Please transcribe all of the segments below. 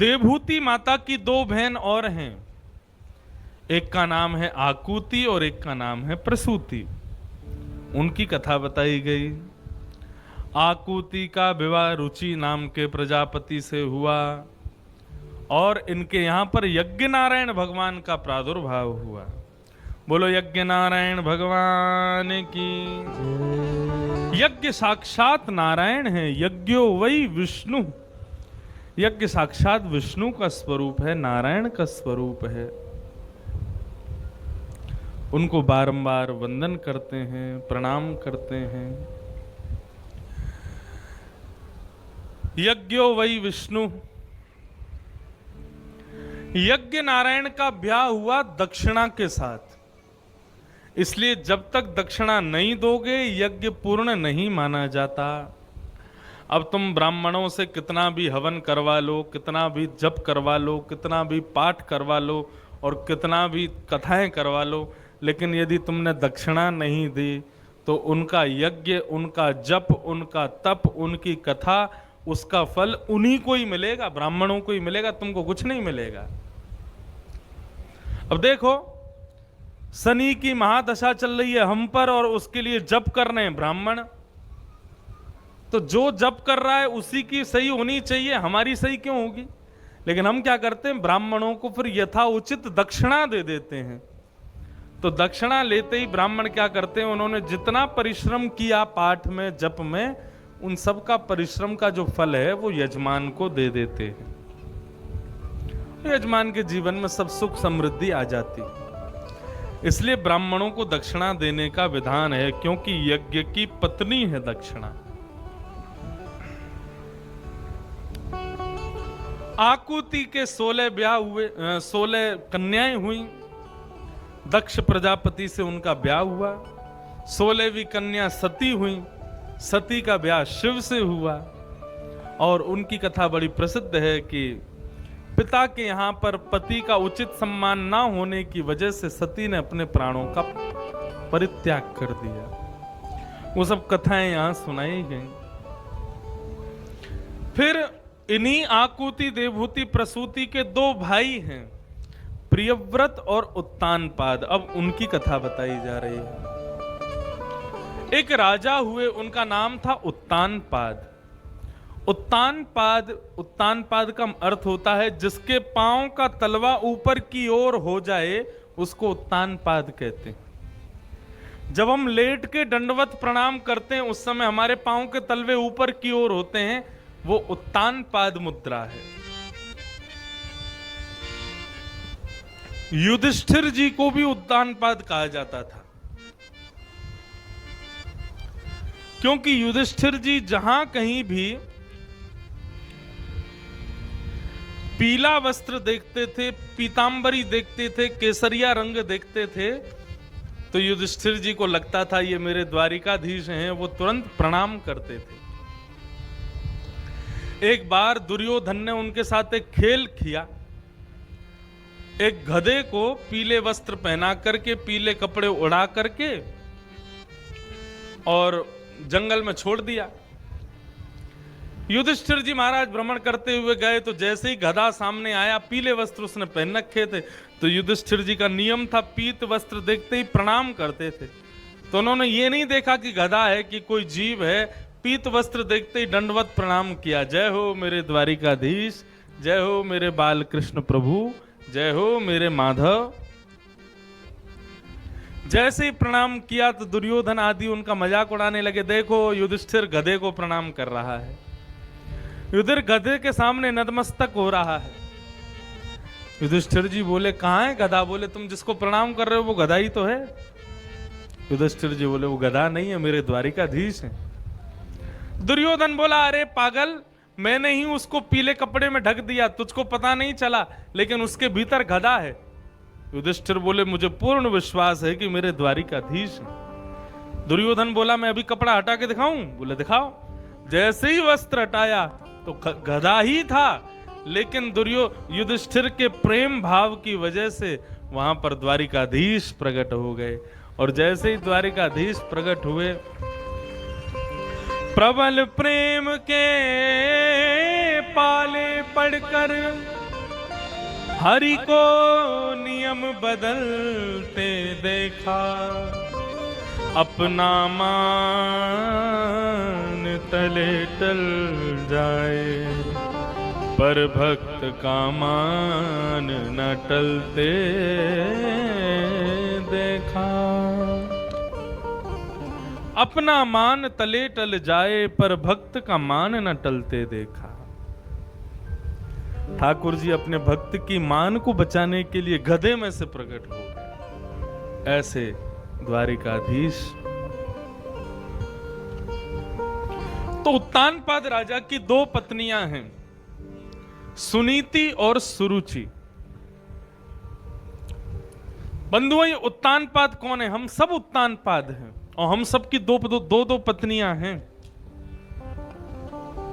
देवहूति माता की दो बहन और हैं, एक का नाम है आकुति और एक का नाम है प्रसूति। उनकी कथा बताई गई। आकुति का विवाह रुचि नाम के प्रजापति से हुआ और इनके यहां पर यज्ञ नारायण भगवान का प्रादुर्भाव हुआ। बोलो यज्ञ नारायण भगवान की। यज्ञ साक्षात नारायण है, यज्ञो वही विष्णु। यज्ञ साक्षात विष्णु का स्वरूप है, नारायण का स्वरूप है। उनको बारंबार वंदन करते हैं, प्रणाम करते हैं। यज्ञो वही विष्णु। यज्ञ नारायण का ब्याह हुआ दक्षिणा के साथ, इसलिए जब तक दक्षिणा नहीं दोगे यज्ञ पूर्ण नहीं माना जाता। अब तुम ब्राह्मणों से कितना भी हवन करवा लो, कितना भी जप करवा लो, कितना भी पाठ करवा लो और कितना भी कथाएं करवा लो, लेकिन यदि तुमने दक्षिणा नहीं दी तो उनका यज्ञ, उनका जप, उनका तप, उनकी कथा, उसका फल उन्हीं को ही मिलेगा, ब्राह्मणों को ही मिलेगा, तुमको कुछ नहीं मिलेगा। अब देखो, शनि की महादशा चल रही है हम पर और उसके लिए जप कर रहे हैं ब्राह्मण, तो जो जप कर रहा है उसी की सही होनी चाहिए, हमारी सही क्यों होगी? लेकिन हम क्या करते हैं, ब्राह्मणों को फिर यथाउचित दक्षिणा दे देते हैं। तो दक्षिणा लेते ही ब्राह्मण क्या करते हैं, उन्होंने जितना परिश्रम किया पाठ में, जप में, उन सब का परिश्रम का जो फल है वो यजमान को दे देते हैं। यजमान के जीवन में सब सुख समृद्धि आ जाती है। इसलिए ब्राह्मणों को दक्षिणा देने का विधान है, क्योंकि यज्ञ की पत्नी है दक्षिणा। आकुति के 16 ब्याह हुए, 16 कन्याएं हुई। दक्ष प्रजापति से उनका ब्याह हुआ। 16वीं कन्या सती हुई। सती का ब्याह शिव से हुआ और उनकी कथा बड़ी प्रसिद्ध है कि पिता के यहां पर पति का उचित सम्मान ना होने की वजह से सती ने अपने प्राणों का परित्याग कर दिया। वो सब कथाएं यहां सुनाई गई। फिर इन्हीं आकुति, देवहूति, प्रसूति के 2 भाई हैं, प्रियव्रत और उत्तानपाद। अब उनकी कथा बताई जा रही है। एक राजा हुए, उनका नाम था उत्तानपाद। उत्तानपाद का अर्थ होता है जिसके पांव का तलवा ऊपर की ओर हो जाए उसको उत्तानपाद कहते हैं। जब हम लेट के दंडवत प्रणाम करते हैं उस समय हमारे पांव के तलवे ऊपर की ओर होते हैं, वो उत्तानपाद मुद्रा है। युधिष्ठिर जी को भी उत्तानपाद कहा जाता था, क्योंकि युधिष्ठिर जी जहां कहीं भी पीला वस्त्र देखते थे, पीतांबरी देखते थे, केसरिया रंग देखते थे, तो युधिष्ठिर जी को लगता था ये मेरे द्वारिकाधीश हैं, वो तुरंत प्रणाम करते थे। एक बार दुर्योधन ने उनके साथ एक खेल किया। एक गधे को पीले वस्त्र पहना करके, पीले कपड़े उड़ा करके और जंगल में छोड़ दिया। युधिष्ठिर जी महाराज भ्रमण करते हुए गए तो जैसे ही गधा सामने आया, पीले वस्त्र उसने पहन रखे थे, तो युधिष्ठिर जी का नियम था पीत वस्त्र देखते ही प्रणाम करते थे। तो उन्होंने ये नहीं देखा कि गधा है कि कोई जीव है, पीत वस्त्र देखते ही दंडवत प्रणाम किया। जय हो मेरे द्वारिकाधीश, जय हो मेरे बाल कृष्ण प्रभु, जय हो मेरे माधव। जैसे ही प्रणाम किया तो दुर्योधन आदि उनका मजाक उड़ाने लगे, देखो युधिष्ठिर गधे को प्रणाम कर रहा है, युधिष्ठिर गधे के सामने नतमस्तक हो रहा है। युधिष्ठिर जी बोले कहां है गधा? बोले तुम जिसको प्रणाम कर रहे हो वो गधा ही तो है। युधिष्ठिर जी बोले वो गधा नहीं है, मेरे द्वारिकाधीश है। दुर्योधन बोला अरे पागल, मैंने ही उसको पीले कपड़े में ढक दिया, तुझको पता नहीं चला, लेकिन उसके भीतर गधा है। युधिष्ठिर बोले मुझे पूर्ण विश्वास है कि मेरे द्वारिकाधीश हैं। दुर्योधन बोला मैं अभी कपड़ा हटा के दिखाऊं? बोले दिखाओ। जैसे ही वस्त्र हटाया तो गधा ही था, लेकिन युधिष्ठिर के प्रेम भाव की वजह से वहां पर द्वारिकाधीश प्रकट हो गए। और जैसे ही द्वारिकाधीश प्रकट हुए, प्रबल प्रेम के पाले पढ़कर हरि को नियम बदलते देखा, अपना मान तले टल जाए पर भक्त का मान न टलते देखा। अपना मान तले टल जाए पर भक्त का मान न टलते देखा। ठाकुर जी अपने भक्त की मान को बचाने के लिए गधे में से प्रकट हो गए। ऐसे द्वारिकाधीश। तो उत्तानपाद राजा की दो पत्नियां हैं, सुनीति और सुरुचि। बंधुओं, ये उत्तानपाद कौन है? हम सब उत्तानपाद हैं और हम सब की दो पत्नियां हैं।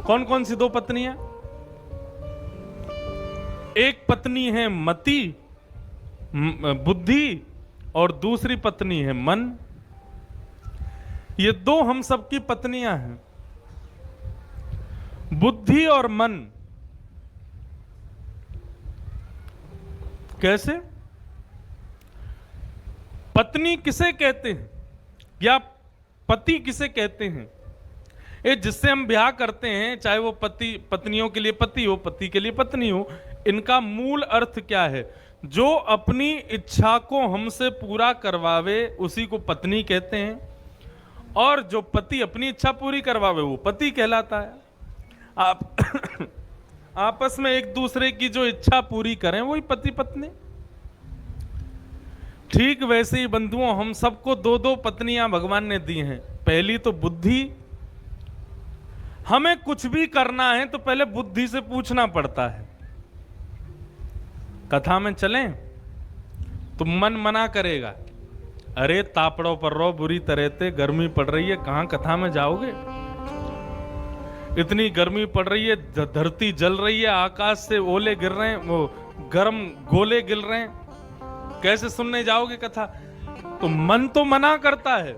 कौन कौन सी दो पत्नियां? एक पत्नी है मति, बुद्धि, और दूसरी पत्नी है मन। ये दो हम सब की पत्नियां हैं, बुद्धि और मन। कैसे? पत्नी किसे कहते हैं या पति किसे कहते हैं? ये जिससे हम ब्याह करते हैं, चाहे वो पति पत्नियों के लिए पति हो, पति के लिए पत्नी हो, इनका मूल अर्थ क्या है? जो अपनी इच्छा को हमसे पूरा करवावे उसी को पत्नी कहते हैं, और जो पति अपनी इच्छा पूरी करवावे वो पति कहलाता है। आप आपस में एक दूसरे की जो इच्छा पूरी करें वही पति पत्नी। ठीक वैसे ही बंधुओं, हम सबको दो दो पत्नियां भगवान ने दी हैं। पहली तो बुद्धि। हमें कुछ भी करना है तो पहले बुद्धि से पूछना पड़ता है। कथा में चलें तो मन मना करेगा, अरे तापड़ों पर रो बुरी तरह से, गर्मी पड़ रही है, कहां कथा में जाओगे? इतनी गर्मी पड़ रही है, धरती जल रही है, आकाश से ओले गिर रहे हैं, वो गर्म गोले गिर रहे हैं, कैसे सुनने जाओगे कथा? तो मन तो मना करता है,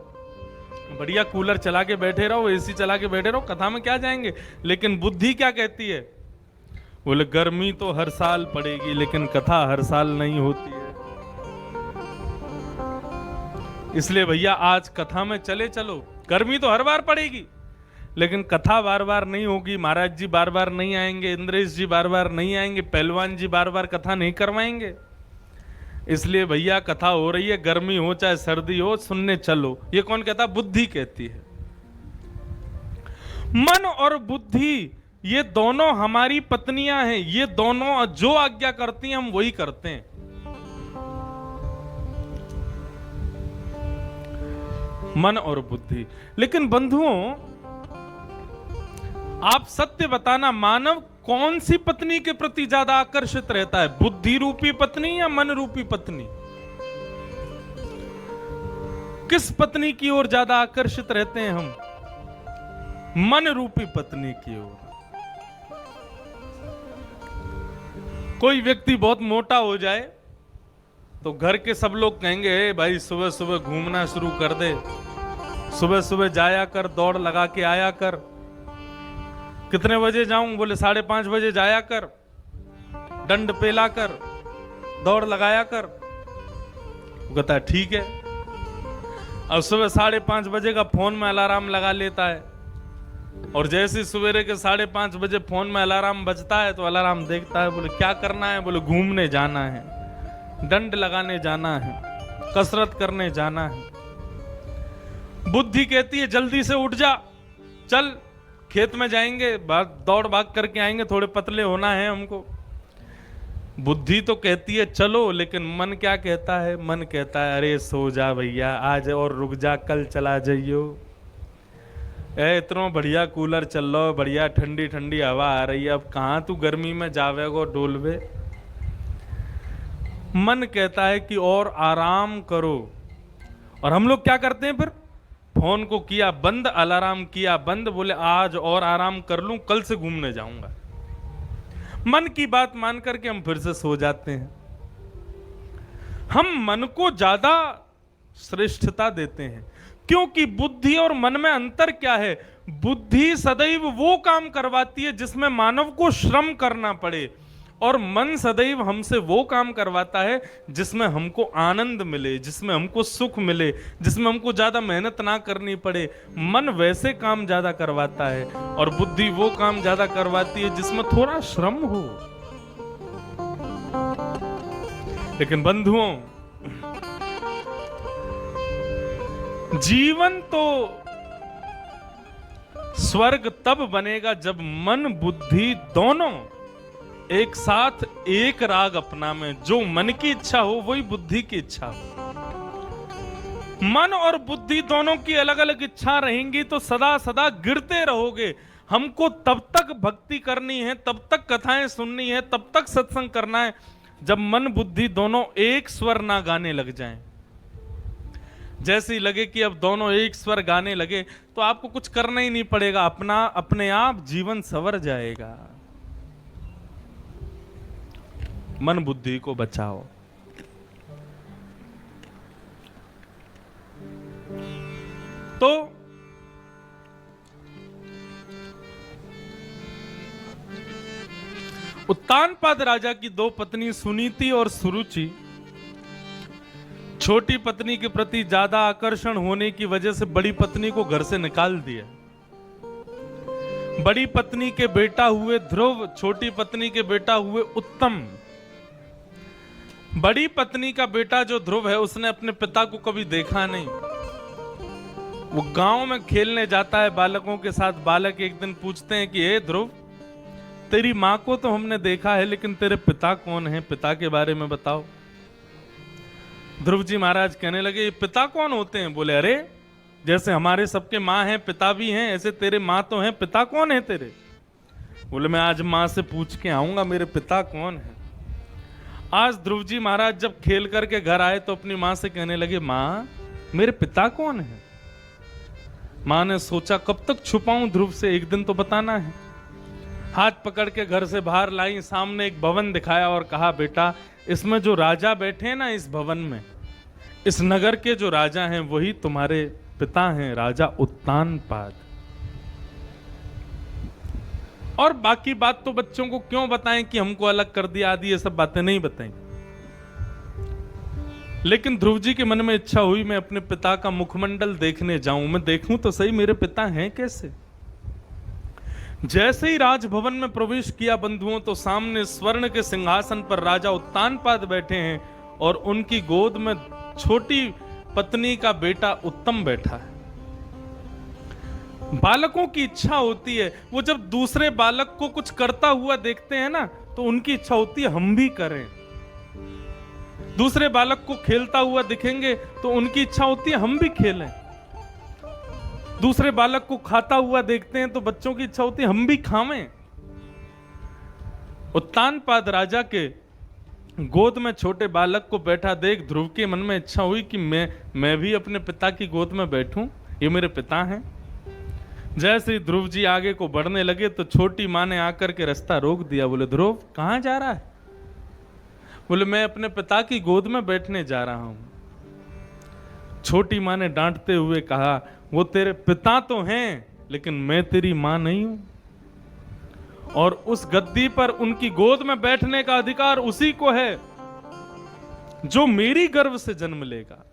बढ़िया कूलर चला के बैठे रहो, एसी चला के बैठे रहो, कथा में क्या जाएंगे? लेकिन बुद्धि क्या कहती है? बोले गर्मी तो हर साल पड़ेगी लेकिन कथा हर साल नहीं होती है, इसलिए भैया आज कथा में चले चलो। गर्मी तो हर बार पड़ेगी लेकिन कथा बार बार नहीं होगी, महाराज जी बार बार नहीं आएंगे, इंद्रेश जी बार बार नहीं आएंगे, पहलवान जी बार बार कथा नहीं करवाएंगे। इसलिए भैया कथा हो रही है, गर्मी हो चाहे सर्दी हो, सुनने चलो। ये कौन कहता? बुद्धि कहती है। मन और बुद्धि ये दोनों हमारी पत्नियां हैं, ये दोनों जो आज्ञा करती हैं हम वही करते हैं। मन और बुद्धि। लेकिन बंधुओं, आप सत्य बताना, मानव कौन सी पत्नी के प्रति ज्यादा आकर्षित रहता है? बुद्धि रूपी पत्नी या मन रूपी पत्नी? किस पत्नी की ओर ज्यादा आकर्षित रहते हैं हम? मन रूपी पत्नी की ओर। कोई व्यक्ति बहुत मोटा हो जाए तो घर के सब लोग कहेंगे, भाई सुबह सुबह घूमना शुरू कर दे, सुबह सुबह जाया कर, दौड़ लगा के आया कर। कितने बजे जाऊं? बोले 5:30 बजे जाया कर, दंड पेला कर, दौड़ लगाया कर। वो कहता है ठीक है। अब सुबह 5:30 बजे का फोन में अलार्म लगा लेता है, और जैसे सवेरे के 5:30 बजे फोन में अलार्म बजता है तो अलार्म देखता है। बोले क्या करना है? बोले घूमने जाना है, दंड लगाने जाना है, कसरत करने जाना है। बुद्धि कहती है जल्दी से उठ जा, चल खेत में जाएंगे, दौड़ भाग करके आएंगे, थोड़े पतले होना है हमको। बुद्धि तो कहती है चलो, लेकिन मन क्या कहता है? मन कहता है अरे सो जा भैया, आज और रुक जा, कल चला जाइयो। इतना बढ़िया कूलर चल रहा, बढ़िया ठंडी ठंडी हवा आ रही है, अब कहां तू गर्मी में जावेगो डोलवे। मन कहता है कि और आराम करो, और हम लोग क्या करते हैं फिर? फोन को किया बंद, अलार्म किया बंद, बोले आज और आराम कर लूं, कल से घूमने जाऊंगा। मन की बात मान करके हम फिर से सो जाते हैं। हम मन को ज्यादा श्रेष्ठता देते हैं, क्योंकि बुद्धि और मन में अंतर क्या है? बुद्धि सदैव वो काम करवाती है जिसमें मानव को श्रम करना पड़े, और मन सदैव हमसे वो काम करवाता है जिसमें हमको आनंद मिले, जिसमें हमको सुख मिले, जिसमें हमको ज्यादा मेहनत ना करनी पड़े। मन वैसे काम ज्यादा करवाता है और बुद्धि वो काम ज्यादा करवाती है जिसमें थोड़ा श्रम हो। लेकिन बंधुओं, जीवन तो स्वर्ग तब बनेगा जब मन बुद्धि दोनों एक साथ एक राग अपना में, जो मन की इच्छा हो वही बुद्धि की इच्छा हो। मन और बुद्धि दोनों की अलग अलग इच्छा रहेंगी तो सदा सदा गिरते रहोगे। हमको तब तक भक्ति करनी है, तब तक कथाएं सुननी है, तब तक सत्संग करना है जब मन बुद्धि दोनों एक स्वर ना गाने लग जाएं। जैसे ही लगे कि अब दोनों एक स्वर गाने लगे तो आपको कुछ करना ही नहीं पड़ेगा, अपने आप जीवन संवर जाएगा। मन बुद्धि को बचाओ। तो उत्तानपाद राजा की दो पत्नी सुनीति और सुरुचि, छोटी पत्नी के प्रति ज्यादा आकर्षण होने की वजह से बड़ी पत्नी को घर से निकाल दिया। बड़ी पत्नी के बेटा हुए ध्रुव, छोटी पत्नी के बेटा हुए उत्तम। बड़ी पत्नी का बेटा जो ध्रुव है उसने अपने पिता को कभी देखा नहीं। वो गांव में खेलने जाता है बालकों के साथ। बालक एक दिन पूछते हैं कि हे ध्रुव, तेरी माँ को तो हमने देखा है लेकिन तेरे पिता कौन है, पिता के बारे में बताओ। ध्रुव जी महाराज कहने लगे, ये पिता कौन होते हैं? बोले, अरे जैसे हमारे सबके माँ हैं पिता भी हैं, ऐसे तेरे माँ तो हैं, पिता कौन है तेरे? बोले, मैं आज माँ से पूछ के आऊंगा मेरे पिता कौन है। आज ध्रुव जी महाराज जब खेल करके घर आए तो अपनी माँ से कहने लगे, माँ मेरे पिता कौन है? माँ ने सोचा कब तक छुपाऊं ध्रुव से, एक दिन तो बताना है। हाथ पकड़ के घर से बाहर लाई, सामने एक भवन दिखाया और कहा, बेटा इसमें जो राजा बैठे हैं ना, इस भवन में, इस नगर के जो राजा हैं वही तुम्हारे पिता हैं, राजा उत्तानपाद। और बाकी बात तो बच्चों को क्यों बताएं कि हमको अलग कर दिया आदि, ये सब बातें नहीं बताएं। लेकिन ध्रुव जी के मन में इच्छा हुई मैं अपने पिता का मुखमंडल देखने जाऊं, मैं देखूं तो सही मेरे पिता हैं कैसे। जैसे ही राजभवन में प्रवेश किया बंधुओं, तो सामने स्वर्ण के सिंहासन पर राजा उत्तानपाद बैठे हैं और उनकी गोद में छोटी पत्नी का बेटा उत्तम बैठा है। बालकों की इच्छा होती है, वो जब दूसरे बालक को कुछ करता हुआ देखते हैं ना, तो उनकी इच्छा होती है हम भी करें। दूसरे बालक को खेलता हुआ दिखेंगे तो उनकी इच्छा होती है हम भी खेलें। दूसरे बालक को खाता हुआ देखते हैं तो बच्चों की इच्छा होती है हम भी खावें। उत्तानपाद राजा के गोद में छोटे बालक को बैठा देख ध्रुव के मन में इच्छा हुई कि मैं भी अपने पिता की गोद में बैठूं, ये मेरे पिता हैं। जैसे ही ध्रुव जी आगे को बढ़ने लगे तो छोटी माँ ने आकर के रास्ता रोक दिया। बोले, ध्रुव कहां जा रहा है? बोले, मैं अपने पिता की गोद में बैठने जा रहा हूं। छोटी माँ ने डांटते हुए कहा, वो तेरे पिता तो हैं लेकिन मैं तेरी मां नहीं हूं, और उस गद्दी पर उनकी गोद में बैठने का अधिकार उसी को है जो मेरी गर्भ से जन्म लेगा।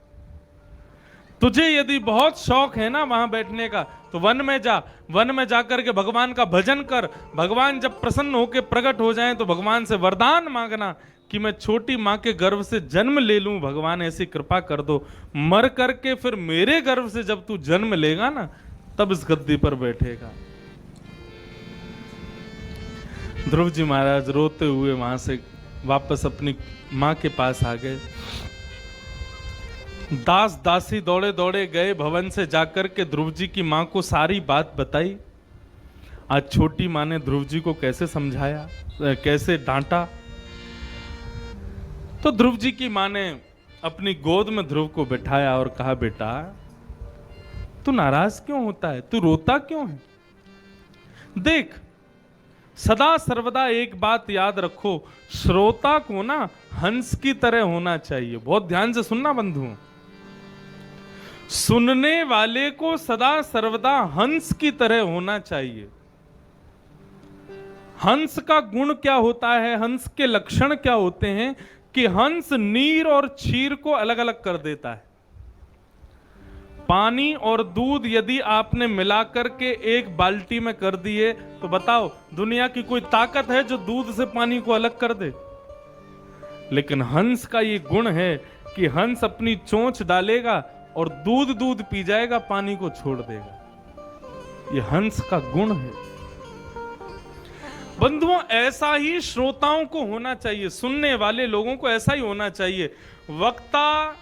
तुझे यदि बहुत शौक है ना वहां बैठने का तो वन में जा, वन में जाकर के भगवान का भजन कर। भगवान जब प्रसन्न होकर प्रकट हो जाएं तो भगवान से वरदान मांगना कि मैं छोटी माँ के गर्भ से जन्म ले लूं, भगवान ऐसी कृपा कर दो। मर करके फिर मेरे गर्भ से जब तू जन्म लेगा ना, तब इस गद्दी पर बैठेगा। ध्रुव जी महाराज रोते हुए वहां से वापस अपनी माँ के पास आ गए। दास दासी दौड़े दौड़े गए भवन से जाकर के ध्रुव जी की माँ को सारी बात बताई। आज छोटी माँ ने ध्रुव जी को कैसे समझाया, कैसे डांटा। तो ध्रुव जी की माँ ने अपनी गोद में ध्रुव को बिठाया और कहा, बेटा तू नाराज क्यों होता है, तू रोता क्यों है? देख, सदा सर्वदा एक बात याद रखो, श्रोता को ना हंस की तरह होना चाहिए। बहुत ध्यान से सुनना बंधुओं। सुनने वाले को सदा सर्वदा हंस की तरह होना चाहिए। हंस का गुण क्या होता है, हंस के लक्षण क्या होते हैं कि हंस नीर और क्षीर को अलग अलग कर देता है। पानी और दूध यदि आपने मिलाकर के एक बाल्टी में कर दिए तो बताओ दुनिया की कोई ताकत है जो दूध से पानी को अलग कर दे? लेकिन हंस का ये गुण है कि हंस अपनी चोंच डालेगा और दूध दूध पी जाएगा, पानी को छोड़ देगा। ये हंस का गुण है। बंधुओं, ऐसा ही श्रोताओं को होना चाहिए, सुनने वाले लोगों को ऐसा ही होना चाहिए। वक्ता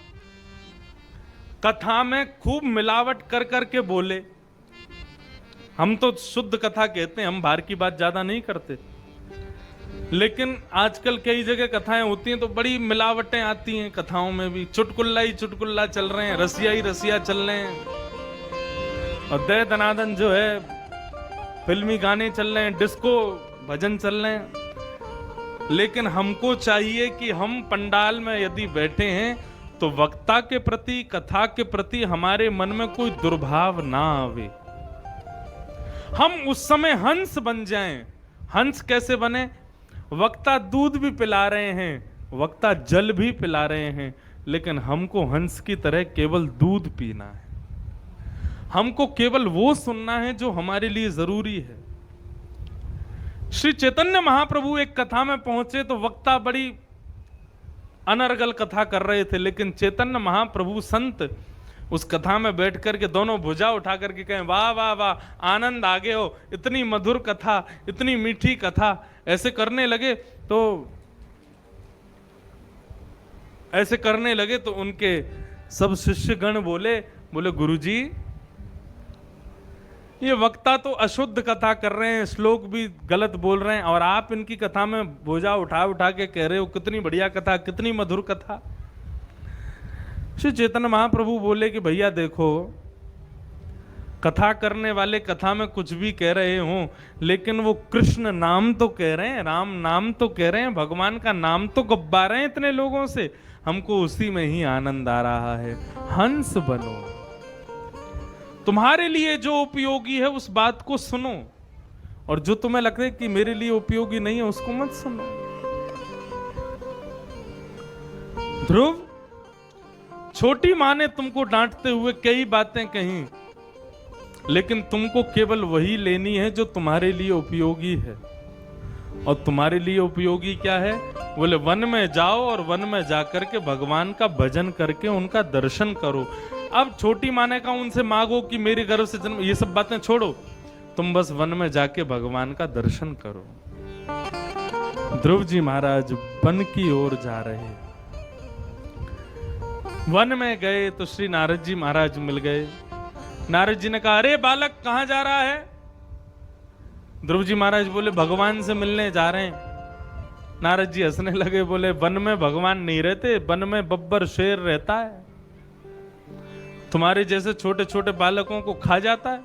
कथा में खूब मिलावट कर करके बोले। हम तो शुद्ध कथा कहते हैं, हम बाहर की बात ज्यादा नहीं करते। लेकिन आजकल कई जगह कथाएं होती हैं तो बड़ी मिलावटें आती हैं कथाओं में भी। चुटकुल्ला ही चुटकुल्ला चल रहे हैं, रसिया ही रसिया चल रहे हैं, और दे दनादन जो है फिल्मी गाने चल रहे हैं, डिस्को भजन चल रहे हैं। लेकिन हमको चाहिए कि हम पंडाल में यदि बैठे हैं तो वक्ता के प्रति, कथा के प्रति हमारे मन में कोई दुर्भाव ना आवे। हम उस समय हंस बन जाएं। हंस कैसे बने? वक्ता दूध भी पिला रहे हैं, वक्ता जल भी पिला रहे हैं, लेकिन हमको हंस की तरह केवल दूध पीना है। हमको केवल वो सुनना है जो हमारे लिए जरूरी है। श्री चैतन्य महाप्रभु एक कथा में पहुंचे तो वक्ता बड़ी अनर्गल कथा कर रहे थे, लेकिन चैतन्य महाप्रभु संत उस कथा में बैठ करके दोनों भुजा उठा करके कहें, वाह वाह वाह, आनंद आ गए हो, इतनी मधुर कथा, इतनी मीठी कथा। ऐसे करने लगे तो उनके सब शिष्यगण बोले गुरुजी, ये वक्ता तो अशुद्ध कथा कर रहे हैं, श्लोक भी गलत बोल रहे हैं, और आप इनकी कथा में बोझा उठा उठा के कह रहे हो कितनी बढ़िया कथा, कितनी मधुर कथा। श्री चैतन्य महाप्रभु बोले कि भैया देखो, कथा करने वाले कथा में कुछ भी कह रहे हो, लेकिन वो कृष्ण नाम तो कह रहे हैं, राम नाम तो कह रहे हैं, भगवान का नाम तो गब्बा रहे हैं इतने लोगों से, हमको उसी में ही आनंद आ रहा है। हंस बनो, तुम्हारे लिए जो उपयोगी है उस बात को सुनो, और जो तुम्हें लगता है कि मेरे लिए उपयोगी नहीं है उसको मत सुनो। ध्रुव, छोटी मां ने तुमको डांटते हुए कई बातें कही, लेकिन तुमको केवल वही लेनी है जो तुम्हारे लिए उपयोगी है। और तुम्हारे लिए उपयोगी क्या है? बोले वन में जाओ और वन में जाकर के भगवान का भजन करके उनका दर्शन करो। अब छोटी माँ ने कहा उनसे मांगो कि मेरे गर्भ से जन्म, ये सब बातें छोड़ो, तुम बस वन में जाके भगवान का दर्शन करो। ध्रुव जी महाराज वन की ओर जा रहे, वन में गए तो श्री नारद जी महाराज मिल गए। नारद जी ने कहा, अरे बालक कहां जा रहा है? ध्रुव जी महाराज बोले, भगवान से मिलने जा रहे हैं। नारद जी हंसने लगे, बोले वन में भगवान नहीं रहते, वन में बब्बर शेर रहता है, तुम्हारे जैसे छोटे छोटे बालकों को खा जाता है।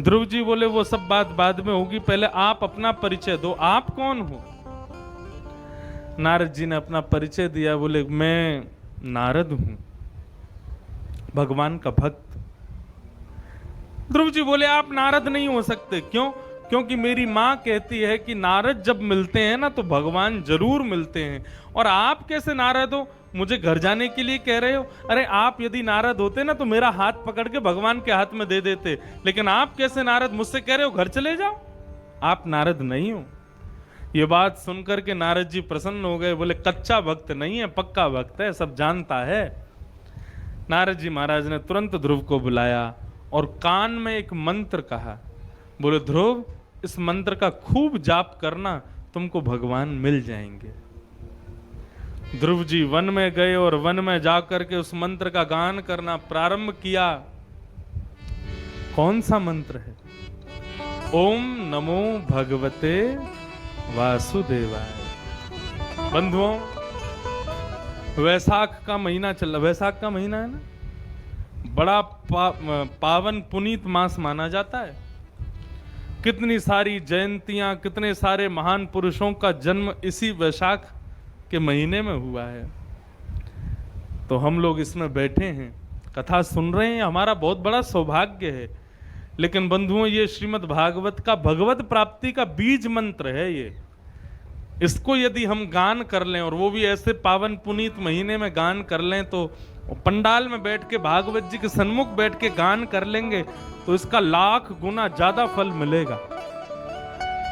ध्रुव जी बोले, वो सब बात बाद में होगी, पहले आप अपना परिचय दो, आप कौन हो? नारद जी ने अपना परिचय दिया, बोले मैं नारद हूं, भगवान का भक्त। ध्रुव जी बोले, आप नारद नहीं हो सकते। क्यों? क्योंकि मेरी मां कहती है कि नारद जब मिलते हैं ना तो भगवान जरूर मिलते हैं। और आप कैसे नारद हो? मुझे घर जाने के लिए कह रहे हो? अरे आप यदि नारद होते ना तो मेरा हाथ पकड़ के भगवान के हाथ में दे देते, लेकिन आप कैसे नारद? मुझसे कह रहे हो घर चले जाओ, आप नारद नहीं हो। ये बात सुनकर के नारद जी प्रसन्न हो गए, बोले कच्चा भक्त नहीं है, पक्का भक्त है, सब जानता है। नारद जी महाराज ने तुरंत ध्रुव को बुलाया और कान में एक मंत्र कहा, बोले ध्रुव इस मंत्र का खूब जाप करना, तुमको भगवान मिल जाएंगे। ध्रुव जी वन में गए और वन में जाकर के उस मंत्र का गान करना प्रारंभ किया। कौन सा मंत्र है? ओम नमो भगवते वासुदेवाय। बंधुओं, वैसाख का महीना चल रहा, वैसाख का महीना है ना, बड़ा पावन पुनीत मास माना जाता है। कितनी सारी जयंतियां, कितने सारे महान पुरुषों का जन्म इसी वैशाख के महीने में हुआ है। तो हम लोग इसमें बैठे हैं, कथा सुन रहे हैं, हमारा बहुत बड़ा सौभाग्य है। लेकिन बंधुओं, ये श्रीमद् भागवत का भगवत प्राप्ति का बीज मंत्र है ये। इसको यदि हम गान कर लें, और वो भी ऐसे पावन पुनीत महीने में गान कर लें, तो पंडाल में बैठ के भागवत जी के सन्मुख बैठ के गान कर लेंगे तो इसका लाख गुना ज्यादा फल मिलेगा।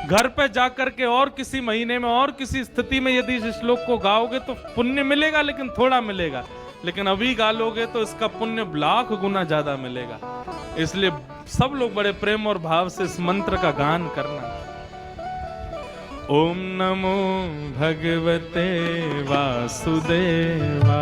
घर पे जाकर के और किसी महीने में और किसी स्थिति में यदि इस श्लोक को गाओगे तो पुण्य मिलेगा, लेकिन थोड़ा मिलेगा। लेकिन अभी गा लोगे तो इसका पुण्य लाख गुना ज्यादा मिलेगा। इसलिए सब लोग बड़े प्रेम और भाव से इस मंत्र का गान करना। ओम नमो भगवते वासुदेवा।